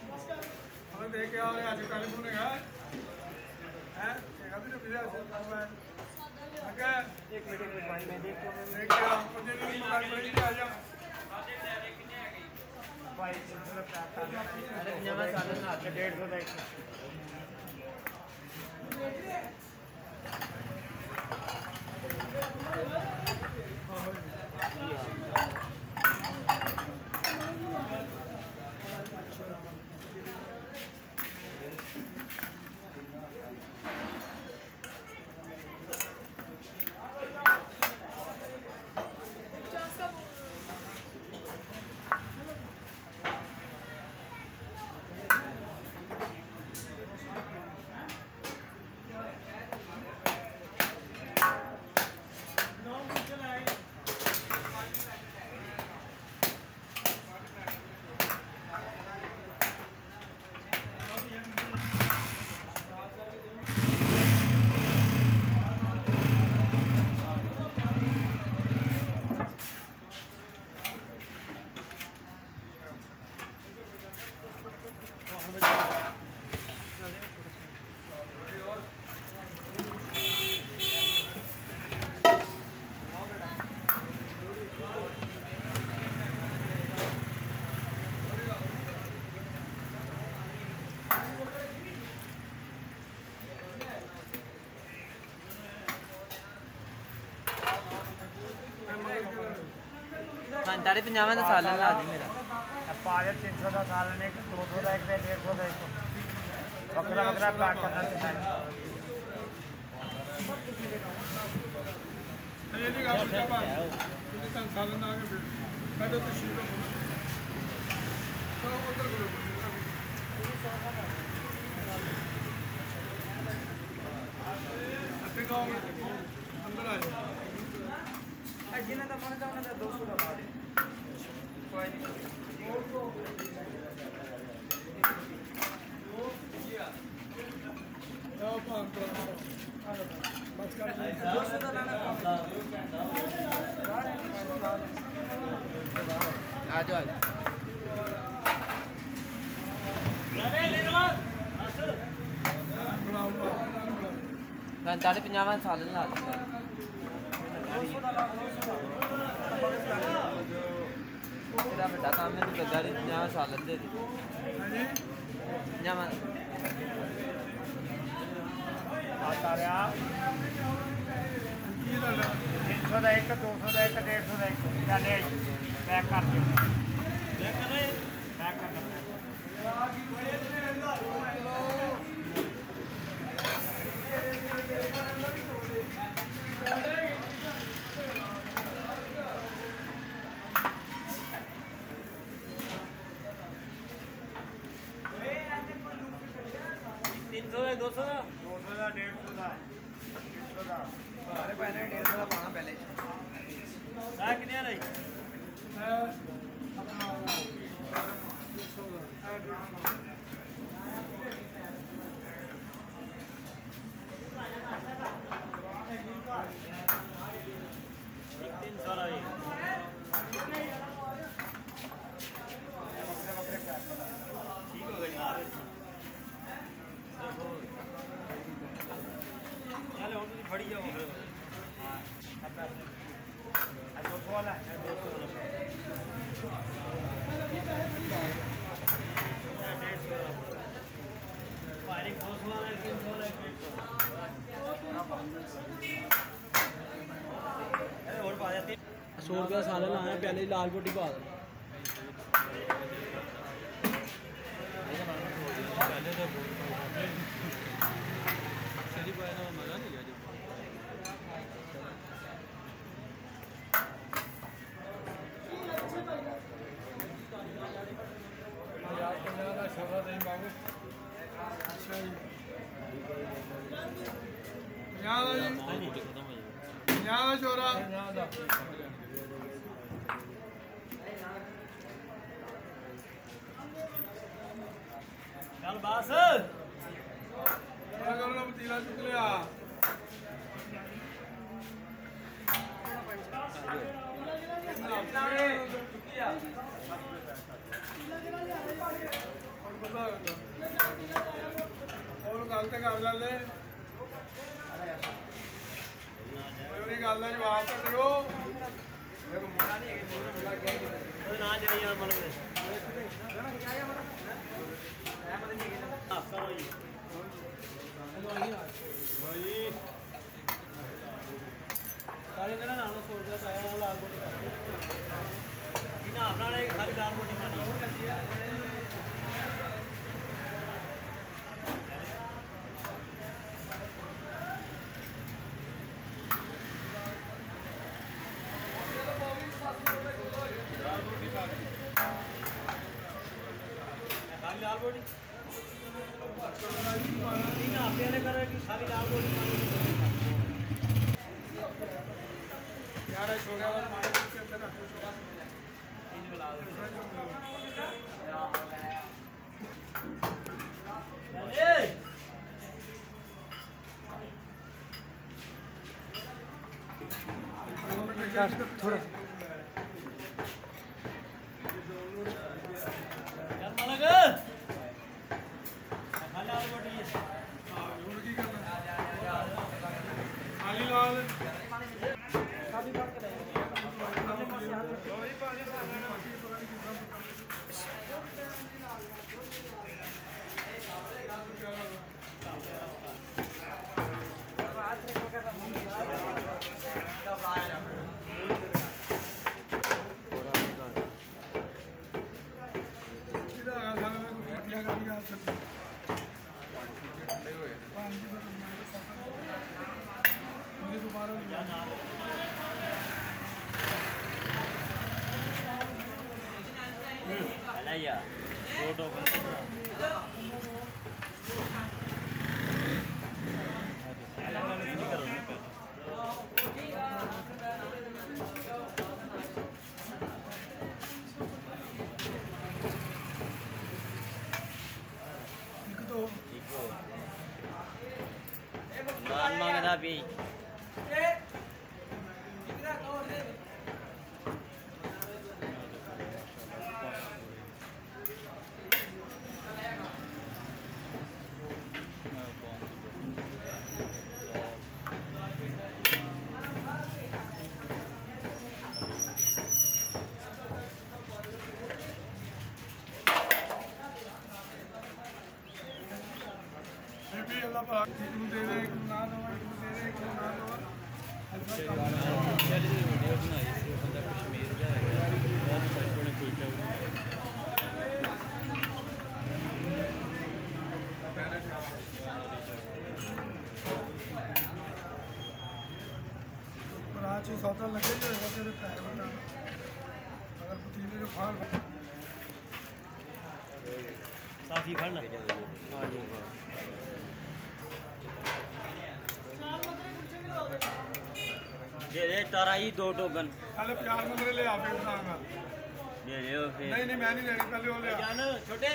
हमें देख के आओ आज टेलीफोन है हैं देखा भी तो बिना से ओके एक मिनट भाई मैं देख के आओ मुझे नहीं पता कोई नहीं आ जा भाई अरे पजामा सालन ना 150 का तारे पजामा का सालन ला दी मेरा पाले 300 का सालन एक 200 का एक 150 का एक बकरा बकरा काट करना चाहिए ये नहीं आप क्या बात ये सालन आगे बैठो तो शीट तो उधर करो अपने गांव में अंदर आ जाओ जिन्हें तो मन जाना था 200 का भाड़े कोई नहीं आ जाओ तारे पजामा का सालन ला दी तेरा बड़ा काम है तो गद्दारी पजामा सालन दे दी पजामा आता रहा 300 का एक 200 का एक 150 का एक चले पैक कर दो पैक कर दो 200 का 150 का अरे पहले 150 का पाना पहले कितने रही फड़ी जाओ वाला है 200 रुपया सालन लाया पहले ही लाल पोटी पा छोरा चल बस तीला चुक लिया कर ले कोई गल है जवाब तो दियो ना जड़ी मतलब सारे कहना नाम सोच रहा है लाल बोटी अपना खाली दाल रोटी खानी खाली दाल रोटी अपने कर खाली दाल रोटी यार छोटा वाला मार के अंदर रखो थोड़ा खाली लाल या फोटो मांगदा भी सौदा लगे जो है तेरे पैर बना अगर पतीले जो फाड़ साफी फड़ना दे दे ताराई 2 टोकन पहले 50 नंबर ले आ फिर बताऊंगा दे दे फिर नहीं मैं नहीं लेनी पहले वो ले आ जान छोटे